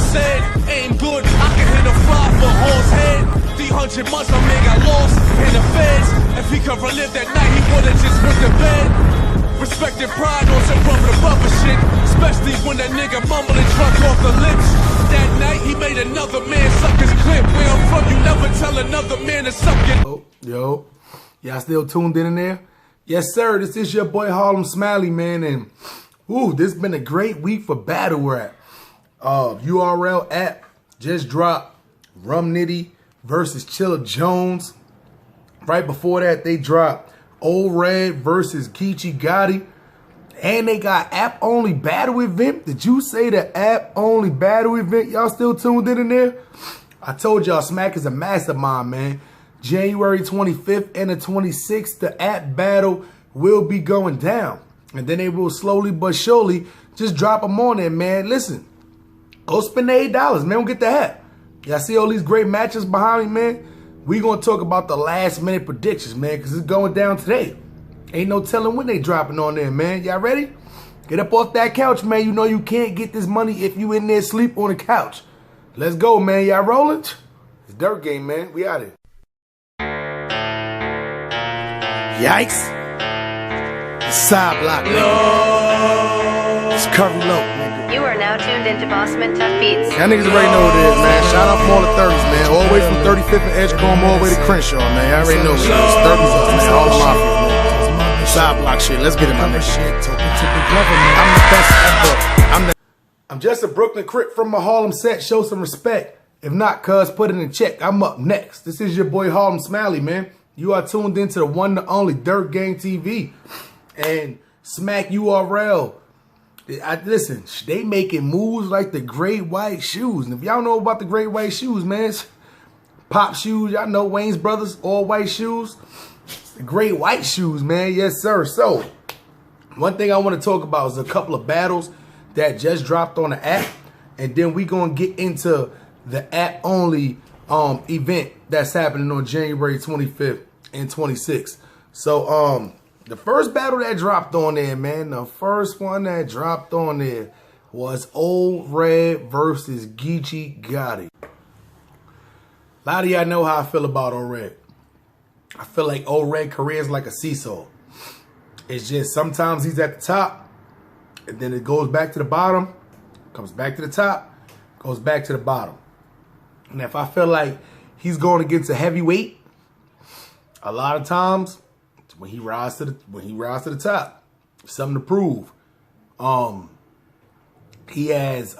said, aim good, I can hit a fly for horse head. 300 months my man got lost in the feds. If he could relive that night, he would've just went to bed. Respect and pride on some rubber shit, especially when that nigga mumbling drunk off the lips. That night he made another man suck his clip. Where I'm from, you never tell another man to suck it. Oh, yo, y'all still tuned in there? Yes, sir. This is your boy Harlem Smiley, man, and this been a great week for battle rap. URL app just dropped Nitty versus Chilla Jones. Right before that, they dropped Old Red versus Geechi Gotti. And they got app-only battle event. Did you say the app-only battle event? Y'all still tuned in there? I told y'all Smack is a mastermind, man. January 25th and the 26th, the app battle will be going down. And then they will slowly but surely just drop them on there, man. Listen, go spend the $8, man. We'll get the app. Y'all see all these great matches behind me, man? We gonna talk about the last minute predictions, man, because it's going down today. Ain't no telling when they dropping on there, man. Y'all ready? Get up off that couch, man. You know you can't get this money if you in there sleep on the couch. Let's go, man. Y'all rolling? It's Dirt Game, man. We out here. Yikes. It's side block, man. It's Curry Low, nigga. You are now tuned into Bossman Tough Beats. Y'all niggas already know what it is, man. Shout out from all the 30s, man. All the way from 35th and Edgecombe all the way to Crenshaw, man. Y'all already know what it is. 30s up, man. All the mafia, man. Side block shit. Let's get it, my nigga. I'm the best ever. I'm just a Brooklyn Crip from my Harlem set. Show some respect. If not, cuz, put it in check. I'm up next. This is your boy Harlem Smiley, man. You are tuned into the one and only Dirt Game TV. And Smack URL. Listen, they making moves like the Great White Shoes. And if y'all know about the Great White Shoes, man, Pop Shoes, y'all know Wayne's Brothers, all white shoes. The Great White Shoes, man. Yes, sir. So, one thing I want to talk about is a couple of battles that just dropped on the app. And then we going to get into the app-only event that's happening on January 25th and 26th. So, the first battle that dropped on there, man, the first one that dropped on there was Old Red versus Geechi Gotti. A lot of y'all know how I feel about Old Red. I feel like Old Red career is like a seesaw. It's just sometimes he's at the top, and then it goes back to the bottom, comes back to the top, goes back to the bottom. And if I feel like he's going against a heavyweight, a lot of times when he rises to the top, something to prove. He has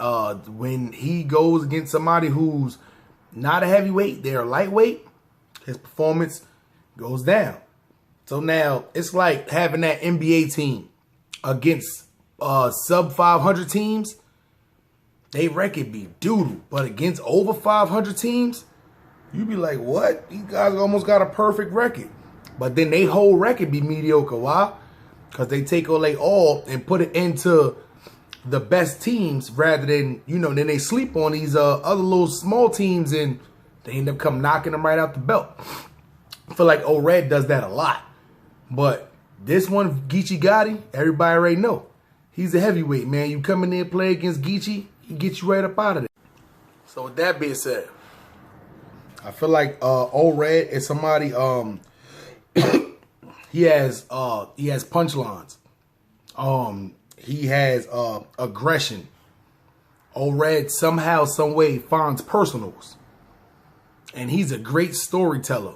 when he goes against somebody who's not a heavyweight, they're a lightweight, his performance goes down. So now it's like having that NBA team against sub 500 teams. They record be doodle, but against over 500 teams, you be like, what? These guys almost got a perfect record. But then they whole record be mediocre. Why? Because they take all and put it into the best teams rather than, then they sleep on these other little small teams and they end up come knocking them right out the belt. I feel like Old Red does that a lot. But this one, Geechi Gotti, everybody already know. He's a heavyweight, man. You come in there and play against Geechi, he get you right up out of there. So with that being said, I feel like Old Red is somebody he has punchlines. He has aggression. Old Red somehow, some way finds personals. And he's a great storyteller.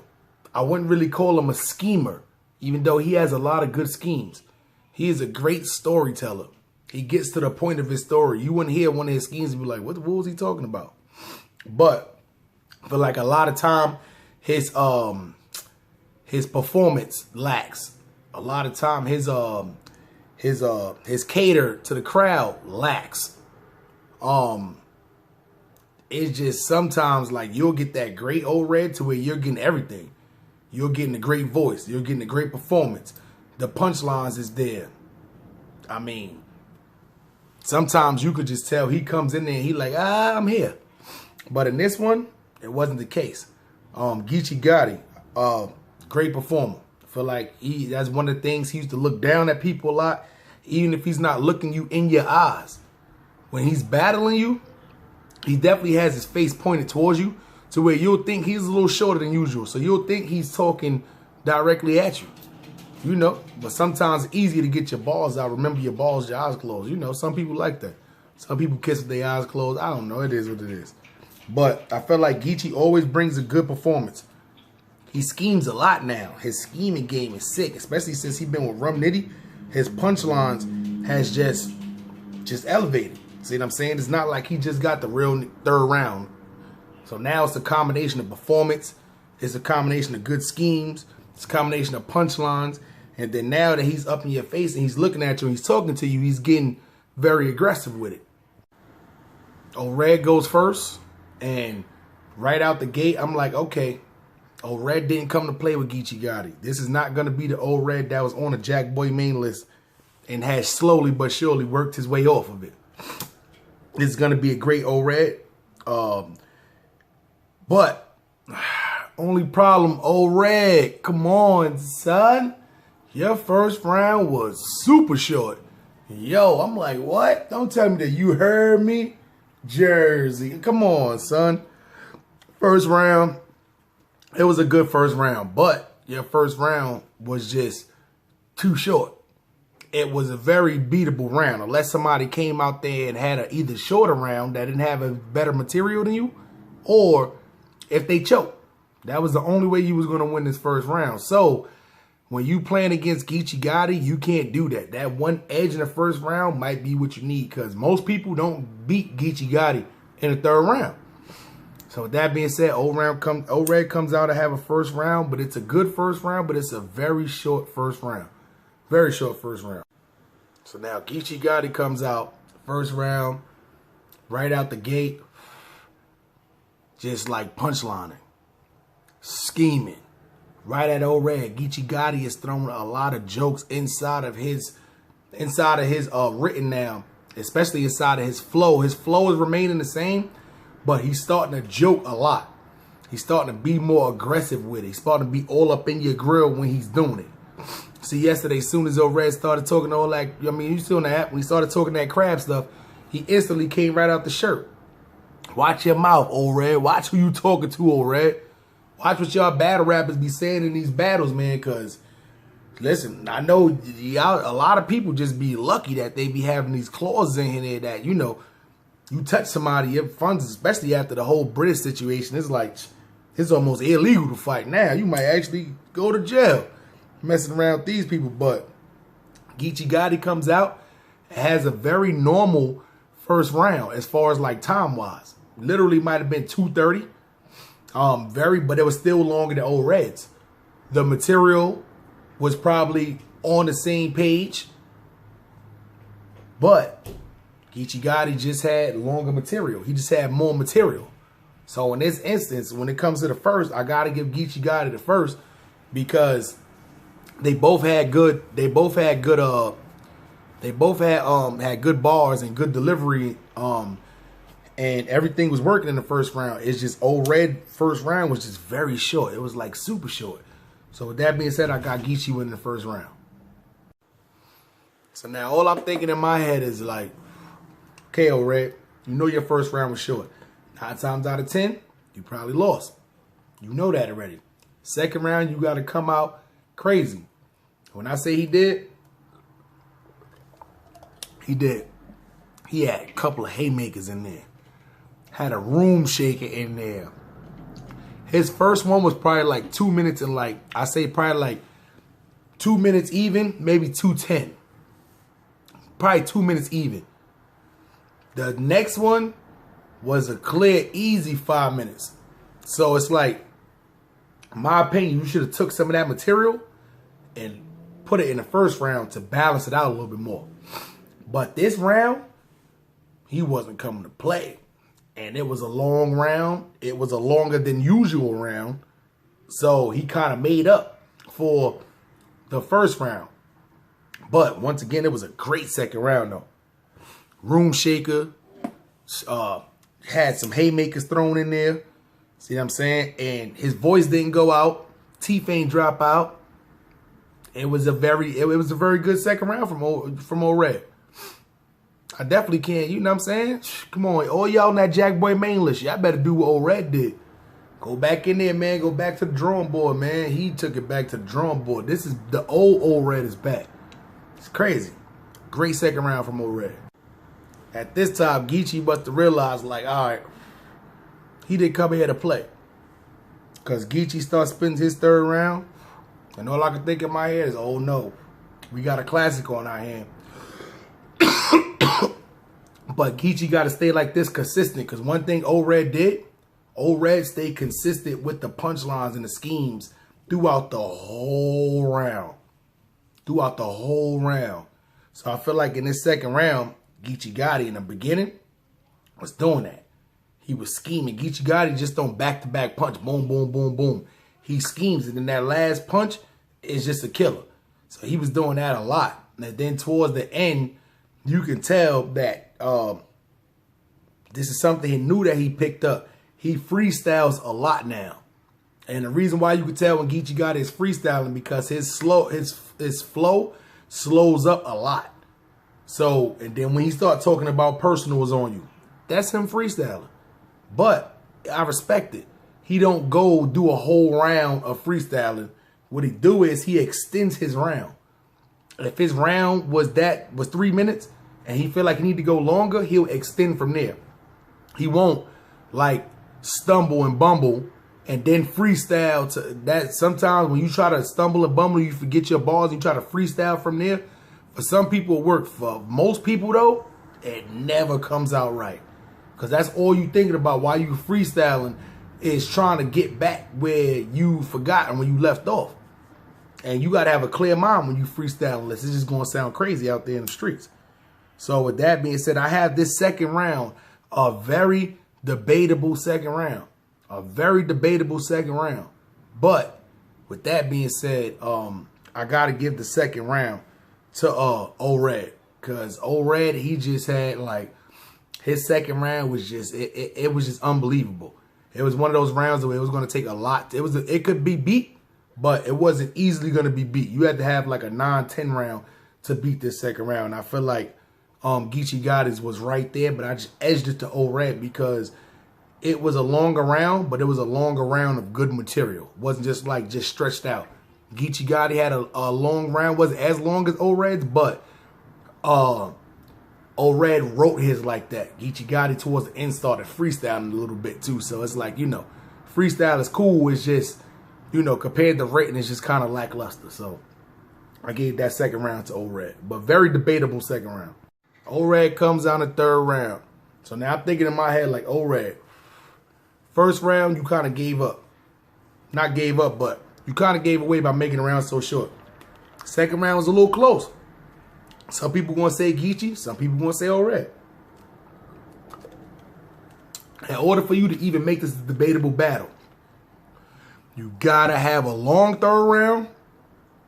I wouldn't really call him a schemer, even though he has a lot of good schemes. He is a great storyteller. He gets to the point of his story. You wouldn't hear one of his schemes and be like, what was he talking about? But for like a lot of time, his performance lacks. A lot of time his cater to the crowd lacks. It's just sometimes like you'll get that great Old Red to where you're getting everything. You're getting a great voice. You're getting a great performance. The punchlines is there. I mean, sometimes you could just tell he comes in there and he like, I'm here. But in this one, it wasn't the case. Geechi Gotti, great performer. I feel like that's one of the things he used to look down at people a lot, even if he's not looking you in your eyes. When he's battling you, He definitely has his face pointed towards you to where you'll think he's a little shorter than usual. So you'll think he's talking directly at you. You know, but sometimes it's easier to get your balls out. Remember your balls, your eyes closed. You know, some people like that. Some people kiss with their eyes closed. I don't know. It is what it is. But I feel like Geechi always brings a good performance. He schemes a lot now. His scheming game is sick, especially since he's been with Nitty. His punchlines has just elevated. See what I'm saying? It's not like he just got the real third round. So now it's a combination of performance. It's a combination of good schemes. It's a combination of punchlines. And then now that he's up in your face and he's looking at you and he's talking to you, he's getting very aggressive with it. Red goes first. And right out the gate, I'm like, okay, Red didn't come to play with Geechi Gotti. This is not going to be the Red that was on the Jack Boy main list and has slowly but surely worked his way off of it. This is going to be a great Red. But only problem, Red, come on, son. Your first round was super short. Yo, I'm like, what? Don't tell me that you heard me. Jersey, come on, son. First round, it was a good first round, but your first round was just too short. It was a very beatable round, unless somebody came out there and had an either shorter round that didn't have a better material than you, or if they choked. That was the only way you was going to win this first round. So when you playing against Geechi Gotti, you can't do that. That one edge in the first round might be what you need, because most people don't beat Geechi Gotti in the third round. So with that being said, Red comes out to have a first round, but it's a good first round, but it's a very short first round. Very short first round. So now Geechi Gotti comes out, first round, right out the gate, just like punchlining, scheming. Right at Red, Geechi Gotti is throwing a lot of jokes inside of his written now, especially inside of his flow. His flow is remaining the same, but he's starting to joke a lot. He's starting to be more aggressive with it. He's starting to be all up in your grill when he's doing it. See, yesterday, as soon as Red started talking all that, I mean, you still on the app, when he started talking that crab stuff, he instantly came right out the shirt. Watch your mouth, Red. Watch who you talking to, Red. Watch what y'all battle rappers be saying in these battles, man, because, listen, I know a lot of people just be lucky that they be having these clauses in here that, you know, you touch somebody, it funds, especially after the whole British situation. It's like, it's almost illegal to fight now. You might actually go to jail messing around with these people. But Geechi Gotti comes out, has a very normal first round as far as like time-wise. Literally might have been 2:30. But it was still longer than Red's. The material was probably on the same page, but Geechi Gotti just had longer material. He just had more material. So in this instance, when it comes to the first, I gotta give Geechi Gotti the first because they both had good bars and good delivery. And everything was working in the first round. It's just Red first round was just very short. It was like super short. So with that being said, I got Geechi winning the first round. So now all I'm thinking in my head is like, okay, Red, you know your first round was short. 9 times out of 10, you probably lost. You know that already. Second round, you got to come out crazy. When I say he did, he did. He had a couple of haymakers in there. Had a room shaker in there. His first one was probably like 2 minutes and like, I say probably like 2 minutes even, maybe 2:10. Probably 2 minutes even. The next one was a clear, easy 5 minutes. So it's like, in my opinion, you should have took some of that material and put it in the first round to balance it out a little bit more. But this round, he wasn't coming to play. And it was a long round. It was a longer than usual round. So he kind of made up for the first round. But once again, it was a great second round though. Room shaker. Had some haymakers thrown in there. See what I'm saying? And his voice didn't go out. Teeth ain't drop out. It was a very good second round from Red. I definitely can. You know what I'm saying? Come on, all y'all on that Jack Boy main list, y'all better do what Old Red did. Go back in there, man. Go back to the drawing board, man. He took it back to the drawing board. This is the old Red is back. It's crazy. Great second round from Old Red. At this time, Geechi must have realized, like, all right, he didn't come here to play. Because Geechi starts spending his third round, and all I can think in my head is, oh no, we got a classic on our hand. But Geechi got to stay like this consistent, because one thing Old Red did, Old Red stayed consistent with the punchlines and the schemes throughout the whole round. Throughout the whole round. So I feel like in this second round, Geechi Gotti in the beginning was doing that. He was scheming. Geechi Gotti just don't back-to-back punch. Boom, boom, boom, boom. He schemes, and then that last punch is just a killer. So he was doing that a lot. And then towards the end, you can tell that this is something he knew that he picked up. He freestyles a lot now. And the reason why you can tell when Geechi Gotti is freestyling, because his flow slows up a lot. So, and then when he start talking about personals on you, that's him freestyling. But I respect it. He don't go do a whole round of freestyling. What he do is he extends his round. If his round was 3 minutes and he feel like he need to go longer, he'll extend from there. He won't like stumble and bumble and then freestyle to that. Sometimes when you try to stumble and bumble, you forget your balls and you try to freestyle from there. For some people it work. For most people though, it never comes out right. Because that's all you thinking about while you freestyling is trying to get back where you forgot when you left off. And you got to have a clear mind when you freestyling, unless it's just going to sound crazy out there in the streets. So with that being said, I have this second round, a very debatable second round. A very debatable second round. But with that being said, I got to give the second round to Old Red. Because Old Red, he just had like, his second round was just, it was just unbelievable. It was one of those rounds where it was going to take a lot. It could be beat, but it wasn't easily going to be beat. You had to have like a 9-10 round to beat this second round. And I feel like Geechi Gotti's was right there, but I just edged it to Old Red because it was a longer round, but it was a longer round of good material. It wasn't just like just stretched out. Geechi Gotti had a long round, wasn't as long as Old Red's, but Old Red wrote his like that. Geechi Gotti towards the end started freestyling a little bit too. So it's like, you know, freestyle is cool. It's just, you know, compared to rating, it's just kind of lackluster. So I gave that second round to Old Red. But very debatable second round. Old Red comes down the third round. So now I'm thinking in my head like, Old Red, first round you kind of gave up. Not gave up, but you kind of gave away by making the round so short. Second round was a little close. Some people going to say Geechi. Some people going to say Old Red. In order for you to even make this a debatable battle, you got to have a long third round.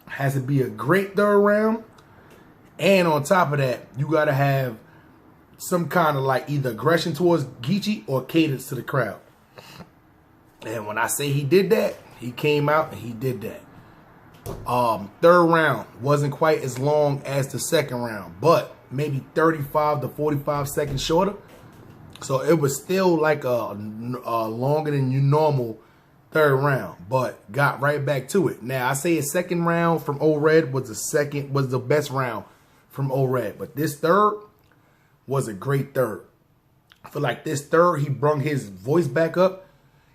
Has to be a great third round. And on top of that, you got to have some kind of like either aggression towards Geechi or cadence to the crowd. And when I say he did that, he came out and he did that. Third round wasn't quite as long as the second round, but maybe 35 to 45 seconds shorter. So it was still like a longer than your normal third round, but got right back to it. Now I say a second round from Old Red was the best round from Old Red, but this third was a great third. I feel like this third, he brung his voice back up.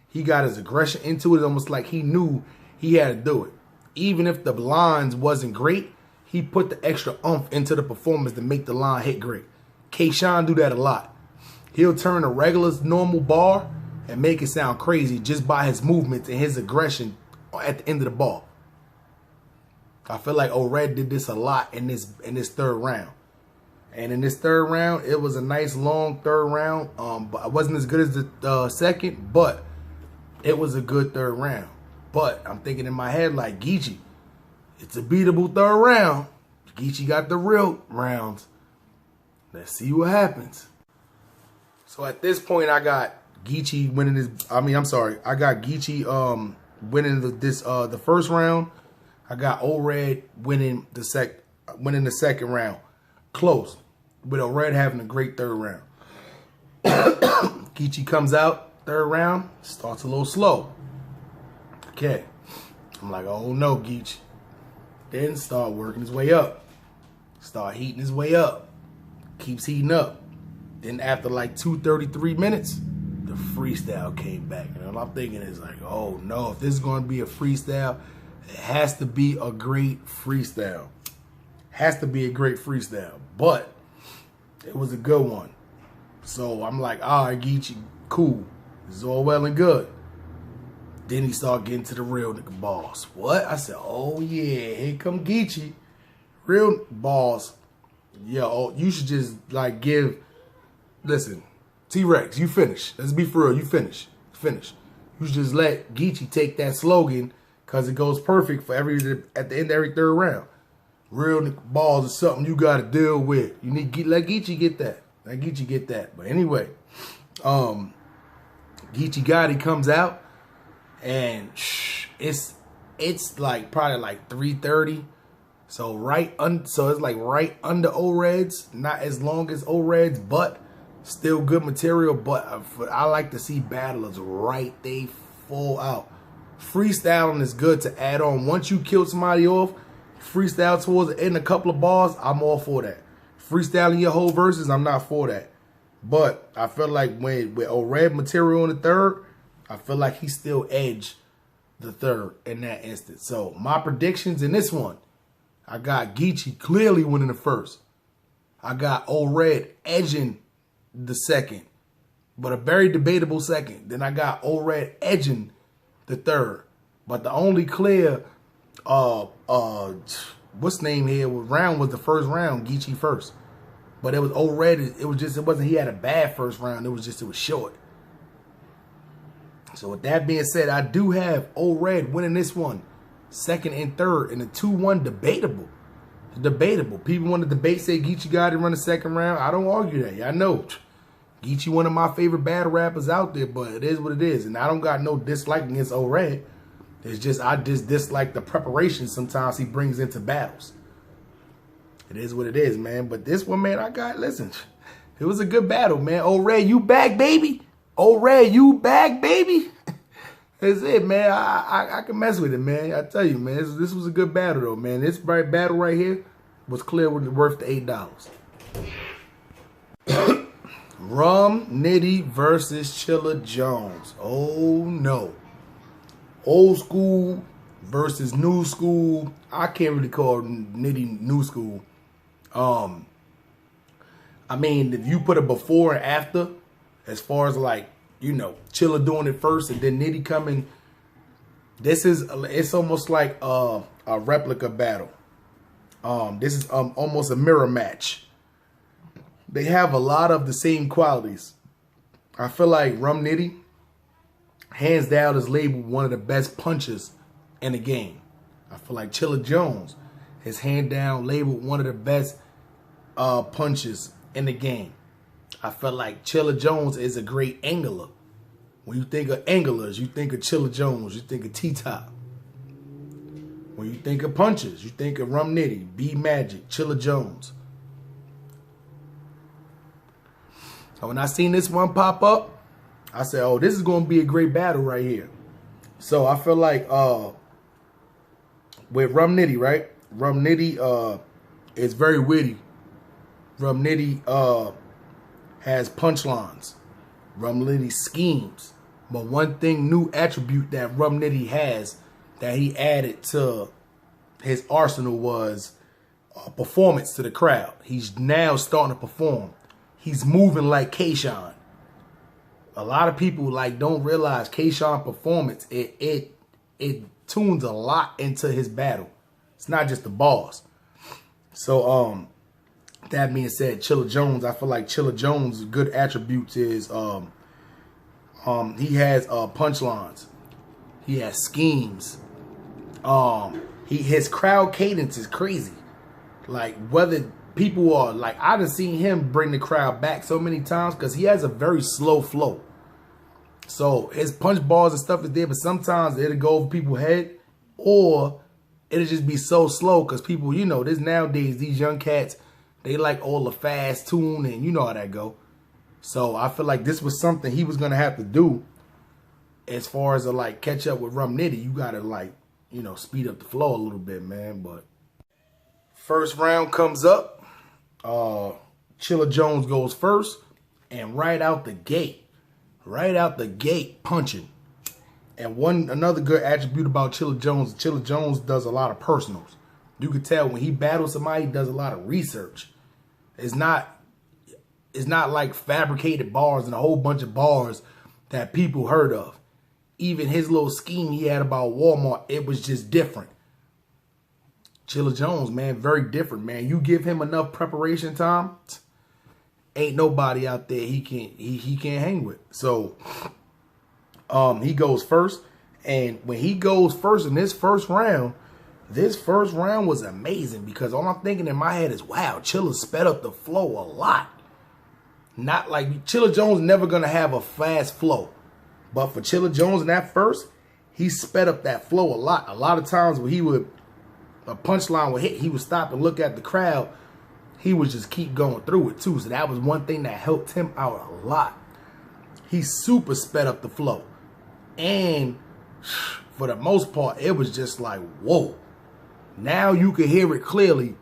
He got his aggression into it, almost like he knew he had to do it. Even if the lines wasn't great, he put the extra oomph into the performance to make the line hit great. K-Shine do that a lot. He'll turn a regular normal bar and make it sound crazy just by his movements and his aggression at the end of the bar. I feel like Old Red did this a lot in this third round. And in this third round, it was a nice long third round. But it wasn't as good as the second, but it was a good third round. But I'm thinking in my head like Geechi, it's a beatable third round. Geechi got the real rounds. Let's see what happens. So at this point, I got Geechi winning this. I got Geechi winning the first round. I got Old Red winning the second round. Close. with Red having a great third round. Geechi comes out, third round, starts a little slow. Okay. I'm like, oh no, Geechi. Then start working his way up. Start heating his way up. Keeps heating up. Then after like 2-33 minutes, the freestyle came back. And all I'm thinking is like, oh no, if this is going to be a freestyle, it has to be a great freestyle. Has to be a great freestyle. But it was a good one. So I'm like, all right, Geechi, cool. This is all well and good. Then he started getting to the real nigga balls. What? I said, oh yeah, here come Geechi. Real balls. Yo, you should just like listen, T-Rex, you finish. Let's be for real, you finish. Finish. You should just let Geechi take that slogan because it goes perfect for at the end of every third round. Real nigga balls is something you got to deal with. You need to let Geechi get that. Let Geechi get that. But anyway, Geechi Gotti comes out and it's like probably like 3:30. So so it's like right under O-Reds, not as long as O-Reds, but still good material. But I like to see battlers right they full out. Freestyling is good to add on. Once you kill somebody off, freestyle towards the end, a couple of bars, I'm all for that. Freestyling your whole verses, I'm not for that. But I feel like with O-Red material in the third, I feel like he still edged the third in that instance. So my predictions in this one, I got Geechi clearly winning the first. I got O-Red edging the second, but a very debatable second. Then I got O-Red edging the third. But the only clear, what's name here round was the first round, Geechi first. But it was O-Red. It wasn't he had a bad first round. It was short. So with that being said, I do have O-Red winning this one. Second and third in a 2-1 debatable. Debatable. People want to debate, say Geechi got to run the second round. I don't argue that. I know. Geechi one of my favorite battle rappers out there, but it is what it is. And I don't got no dislike against O-Red. It's just I just dislike the preparation sometimes he brings into battles. It is what it is, man. But this one, man, listen, it was a good battle, man. O-Red, you back, baby. O-Red, you back, baby. That's it, man. I can mess with it, man. I tell you, man. This was a good battle, though, man. This battle right here was clear worth the $8. Nitty versus Chilla Jones. Oh, no. Old school versus new school. I can't really call Nitty new school. I mean, if you put a before and after, as far as like, you know, Chilla doing it first and then Nitty coming, it's almost like a replica battle. This is almost a mirror match. They have a lot of the same qualities. I feel like Nitty, hands down, is labeled one of the best punchers in the game. I feel like Chilla Jones is hand down labeled one of the best punches in the game. I feel like Chilla Jones is a great angler. When you think of anglers, you think of Chilla Jones, you think of T-Top. When you think of punches, you think of Nitty, B Magic, Chilla Jones. So when I seen this one pop up, I said, oh, this is going to be a great battle right here. So I feel like with Nitty, right? Nitty is very witty. Nitty has punchlines. Nitty schemes. But one new attribute that Nitty has that he added to his arsenal was performance to the crowd. He's now starting to perform. He's moving like K-Shine. A lot of people like don't realize K-Shine performance. It tunes a lot into his battle. It's not just the bars. So that being said, Chilla Jones, I feel like Chilla Jones' good attributes is he has punchlines. He has schemes. His crowd cadence is crazy. Like whether people are like, I done seen him bring the crowd back so many times because he has a very slow flow. So his punch bars and stuff is there, but sometimes it'll go over people's head or it'll just be so slow because people, you know, this nowadays, these young cats, They like all the fast tune and you know how that go. So I feel like this was something he was gonna have to do as far as to like catch up with Rum Nitty. You gotta like, you know, speed up the flow a little bit, man. But first round comes up. Chilla Jones goes first, and right out the gate, punching. And another good attribute about Chilla Jones does a lot of personals. You could tell when he battles somebody, he does a lot of research. It's not like fabricated bars and a whole bunch of bars that people heard of. Even his little scheme he had about Walmart, it was just different. Chilla Jones, man, very different, man. You give him enough preparation time, ain't nobody out there he can't hang with. So he goes first, and when he goes first in this first round was amazing because all I'm thinking in my head is, wow, Chilla sped up the flow a lot. Not like Chilla Jones never gonna have a fast flow, but for Chilla Jones in that first, he sped up that flow a lot. A lot of times when a punchline would hit, he would stop and look at the crowd. He would just keep going through it too. So that was one thing that helped him out a lot. He super sped up the flow. And for the most part, it was just like, whoa. Now you can hear it clearly.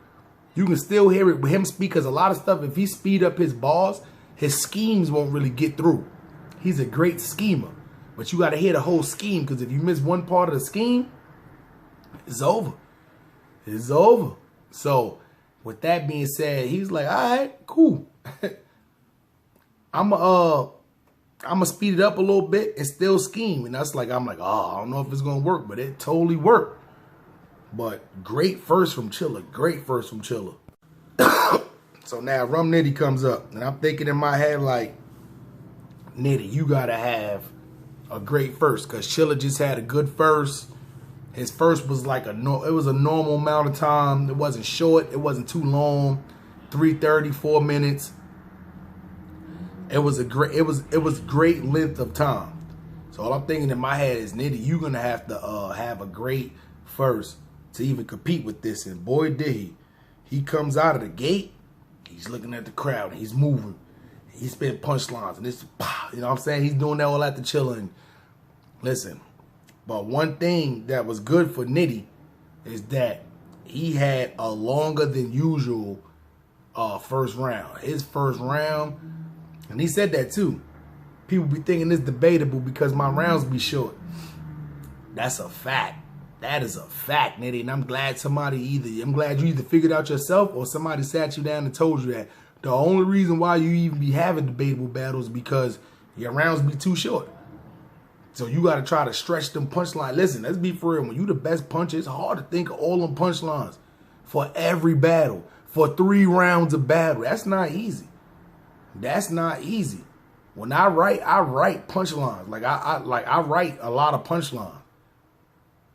You can still hear it with him speak, because a lot of stuff, if he speed up his bars, his schemes won't really get through. He's a great schemer. But you got to hear the whole scheme, because if you miss one part of the scheme, it's over. It's over. So with that being said, he's like, all right, cool. I'm gonna speed it up a little bit and still scheme. And I'm like, oh, I don't know if it's gonna work, but it totally worked. But great first from Chilla. Great first from Chilla. So now Rum Nitty comes up, and I'm thinking in my head like, Nitty, you gotta have a great first, because Chilla just had a good first. His first was like it was a normal amount of time. It wasn't short. It wasn't too long. 3:30, 4 minutes. It was great length of time. So all I'm thinking in my head is, Nitty, you're gonna have to have a great first to even compete with this. And boy, did he. He comes out of the gate. He's looking at the crowd. He's moving. He's spitting punchlines, and this, you know what I'm saying? He's doing that all at the Chilla. And listen. But one thing that was good for Nitty is that he had a longer than usual first round. His first round, and he said that too. People be thinking it's debatable because my rounds be short. That's a fact. That is a fact, Nitty. And I'm glad you either figured out yourself or somebody sat you down and told you that. The only reason why you even be having debatable battles is because your rounds be too short. So you got to try to stretch them punchlines. Listen, let's be for real. When you the best puncher, it's hard to think of all them punchlines for every battle, for 3 rounds of battle. That's not easy. That's not easy. When I write punchlines. Like I write a lot of punchlines.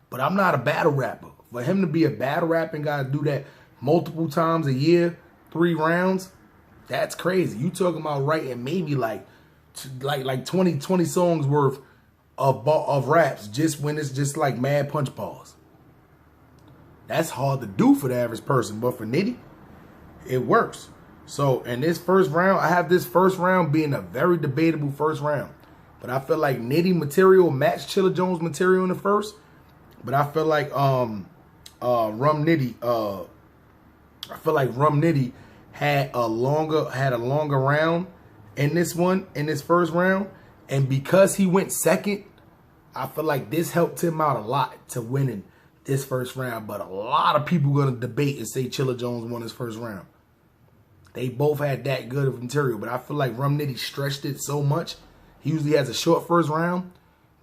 But I'm not a battle rapper. For him to be a battle rapping guy, do that multiple times a year, 3 rounds, that's crazy. You talking about writing maybe like 20 songs worth of raps just when it's just like mad punch balls. That's hard to do for the average person, but for Nitty, it works. So in this first round, I have this first round being a very debatable first round. But I feel like Nitty material matched Chilla Jones material in the first. But I feel like Rum Nitty had a longer round in this first round. And because he went second, I feel like this helped him out a lot to winning this first round. But a lot of people going to debate and say Chilla Jones won his first round. They both had that good of material. But I feel like Rum Nitty stretched it so much. He usually has a short first round,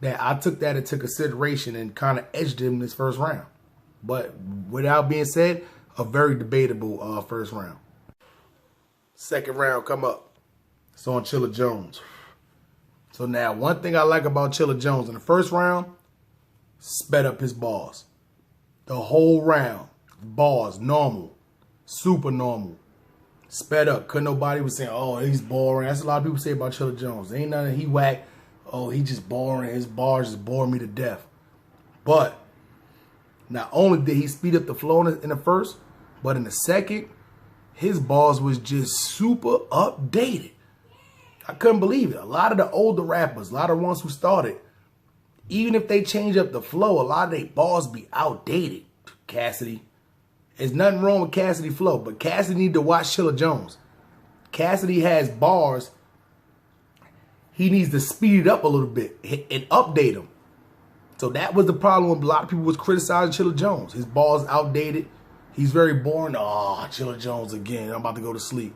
that I took that into consideration and kind of edged him this first round. But without being said, a very debatable first round. Second round come up. It's on Chilla Jones. So now, one thing I like about Chilla Jones, in the first round, sped up his bars. The whole round, bars, normal, super normal. Sped up. Couldn't nobody was saying, oh, he's boring. That's a lot of people say about Chilla Jones. Ain't nothing he whack. Oh, he just boring. His bars just bore me to death. But not only did he speed up the flow in the first, but in the second, his bars was just super updated. I couldn't believe it. A lot of the older rappers, a lot of ones who started, even if they change up the flow, a lot of their bars be outdated. Cassidy. There's nothing wrong with Cassidy flow, but Cassidy need to watch Chilla Jones. Cassidy has bars. He needs to speed it up a little bit and update them. So that was the problem when a lot of people was criticizing Chilla Jones. His bars outdated. He's very boring. Oh, Chilla Jones again. I'm about to go to sleep.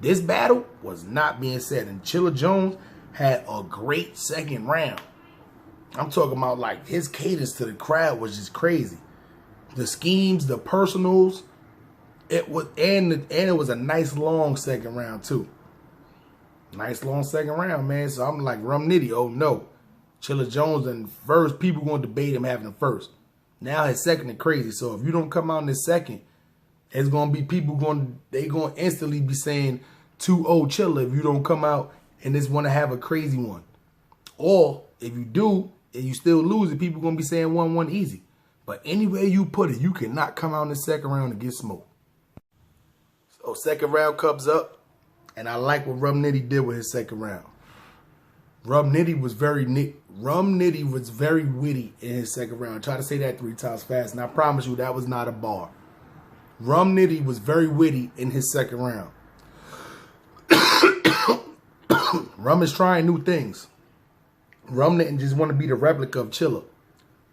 This battle was not being said, and Chilla Jones had a great second round. I'm talking about like his cadence to the crowd was just crazy. The schemes, the personals, it was and it was a nice long second round too. Nice long second round, man. So I'm like Nitty. Oh no, Chilla Jones and first people going to debate him having the first. Now his second is crazy. So if you don't come out in this second, it's gonna be people going to instantly be saying 2-0 Chilla if you don't come out and just want to have a crazy one. Or if you do and you still lose it, people gonna be saying 1-1 easy. But anywhere you put it, you cannot come out in the second round and get smoked. So second round comes up, and I like what Nitty did with his second round. Nitty was very witty in his second round. I tried to say that 3 times fast, and I promise you that was not a bar. Nitty was very witty in his second round. Rum is trying new things. Rum didn't just want to be the replica of Chilla.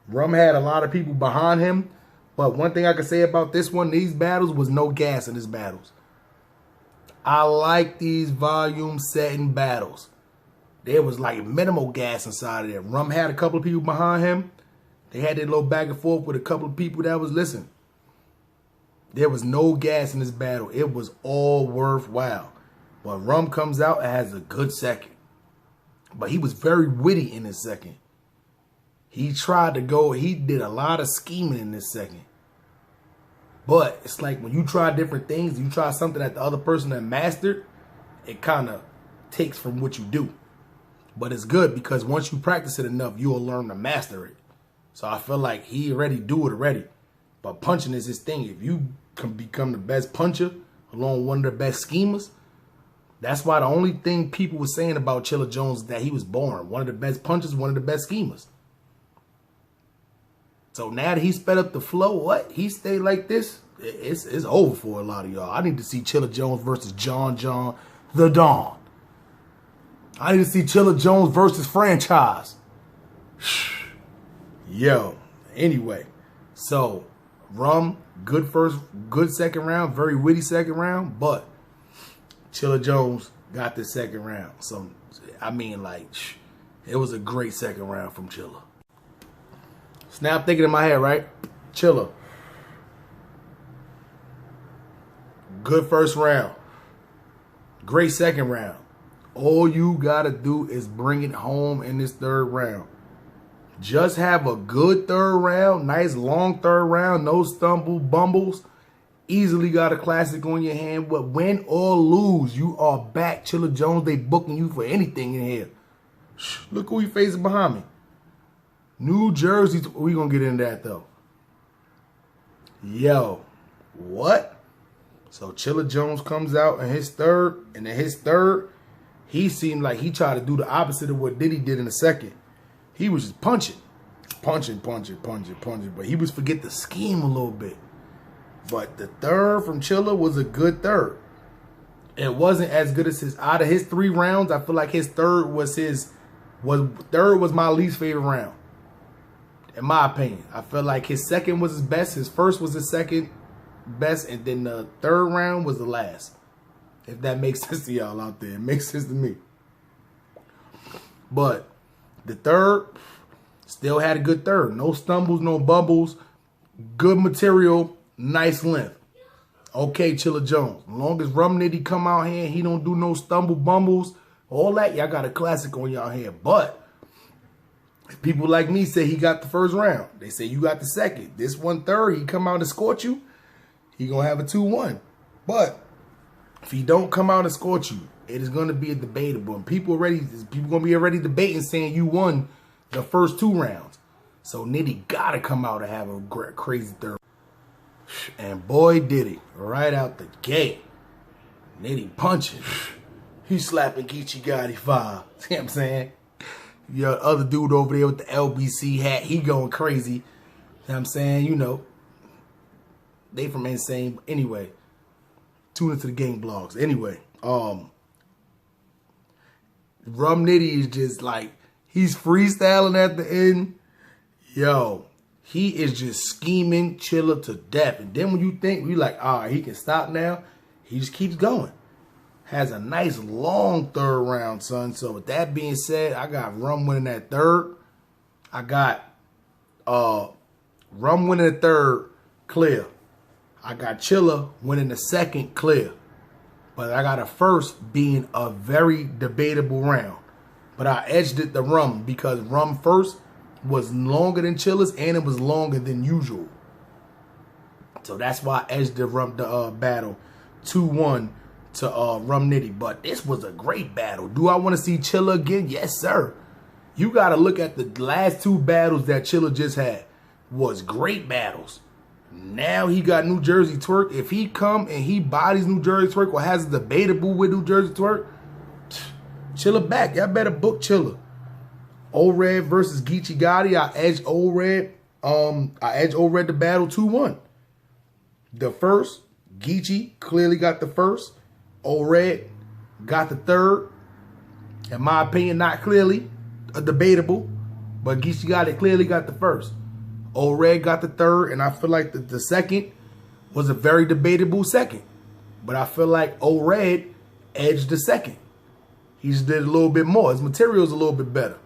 Rum had a lot of people behind him, but one thing I can say about this one, these battles, was no gas in these battles. I like these volume setting battles. There was like minimal gas inside of there. Rum had a couple of people behind him. They had their little back and forth with a couple of people that was listening. There was no gas in this battle. It was all worthwhile. But Rum comes out and has a good second. But he was very witty in his second. He tried to go, he did a lot of scheming in this second. But it's like when you try different things, you try something that the other person had mastered, it kind of takes from what you do. But it's good because once you practice it enough, you'll learn to master it. So I feel like he already do it already. But punching is his thing. If you can become the best puncher, along one of the best schemers, that's why the only thing people were saying about Chilla Jones is that he was born. One of the best punchers, one of the best schemers. So now that he sped up the flow, what? He stayed like this, it's over for a lot of y'all. I need to see Chilla Jones versus John the Don. I need to see Chilla Jones versus Franchise. Yo, anyway. So, Rum, good second round, very witty second round, but Chilla Jones got the second round. So, I mean, like, it was a great second round from Chilla. So now I'm thinking in my head, right? Chilla. Good first round. Great second round. All you got to do is bring it home in this third round. Just have a good third round. Nice long third round. No bumbles. Easily got a classic on your hand. But win or lose, you are back. Chilla Jones, they booking you for anything in here. Look who he facing behind me. New Jersey. We gonna get into that though. Yo, what? So Chilla Jones comes out in his third, and in his third, he seemed like he tried to do the opposite of what Nitty did in the second. He was just punching. But he was forget the scheme a little bit. But the third from Chilla was a good third. It wasn't as good as his, out of his 3 rounds, I feel like his third was my least favorite round. In my opinion. I feel like his second was his best, his first was his second best, and then the third round was the last. If that makes sense to y'all out there. It makes sense to me. But the third still had a good third. No stumbles, no bubbles. Good material, nice length. Okay, Chilla Jones. As long as Nitty come out here and he don't do no stumble bumbles, all that, y'all got a classic on y'all here. But if people like me say he got the first round, they say you got the second. This one third, he come out and scorch you, he gonna have a 2-1. But if he don't come out and scorch you, it is gonna be a debatable. And people gonna be already debating saying you won the first 2 rounds. So Nitty gotta come out and have a crazy third. And boy, did he. Right out the gate. Nitty punching. He slapping Geechi Gotti 5. See what I'm saying? Your other dude over there with the LBC hat, he going crazy. You know what I'm saying? You know, they from Insane. Anyway, tune into the gang blogs. Anyway, Rum Nitty is just like, he's freestyling at the end. Yo, he is just scheming Chilla to death. And then when you think, we like, all right, he can stop now, he just keeps going. Has a nice long third round, son. So with that being said, I got Rum winning that third. I got Rum winning the third, clear. I got Chilla winning the second, clear. But I got a first being a very debatable round. But I edged it to Rum because Rum first was longer than Chilla's and it was longer than usual. So that's why I edged the battle 2-1 to Rum Nitty. But this was a great battle. Do I want to see Chilla again? Yes, sir. You got to look at the last two battles that Chilla just had. Was great battles. Now he got New Jersey Twerk. If he come and he bodies New Jersey Twerk or has a debatable with New Jersey Twerk, Chilla back. Y'all better book Chilla. Old Red versus Geechi Gotti. I edged Old Red. I edged Old Red the battle 2-1. The first, Geechi clearly got the first. Old Red got the third. In my opinion, not clearly debatable, but Geechi Gotti clearly got the first. Old Red got the third, and I feel like the second was a very debatable second. But I feel like Old Red edged the second. He just did a little bit more. His material's a little bit better.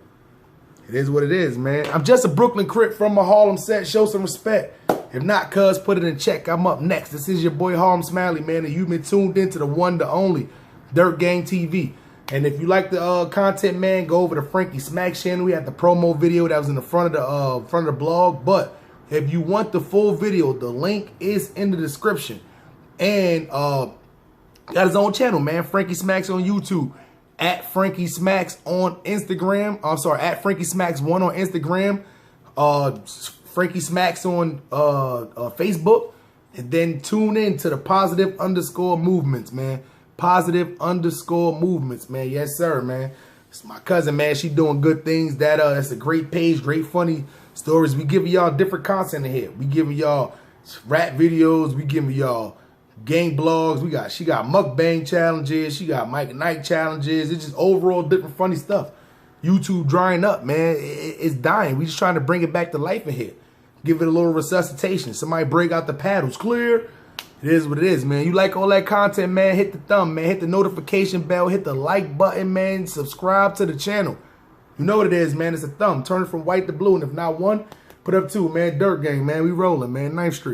It is what it is, man. I'm just a Brooklyn Crip from a Harlem set. Show some respect. If not, cuz, put it in check. I'm up next. This is your boy Harlem Smiley, man, and you've been tuned into the one, the only Dirt Gang TV. And if you like the content, man, go over to Frankie Smack's channel. We had the promo video that was in the front of the blog. But if you want the full video, the link is in the description. And got his own channel, man. Frankie Smacks on YouTube. At Frankie Smacks on Instagram. I'm sorry, at Frankie Smacks 1 on Instagram. Frankie Smacks on Facebook. And then tune in to the positive_movements, man. Positive_movements, man. Yes, sir, man. It's my cousin, man. She doing good things. That's a great page, great funny stories. We giving y'all different content in here. We giving y'all rap videos. We giving y'all gang blogs. She got mukbang challenges. She got Mike and Nike challenges. It's just overall different funny stuff. YouTube drying up, man. It's dying. We just trying to bring it back to life in here. Give it a little resuscitation. Somebody break out the paddles. Clear. It is what it is, man. You like all that content, man, hit the thumb, man. Hit the notification bell. Hit the like button, man. Subscribe to the channel. You know what it is, man. It's a thumb. Turn it from white to blue. And if not one, put up two, man. Dirt Gang, man. We rolling, man. 9th Street.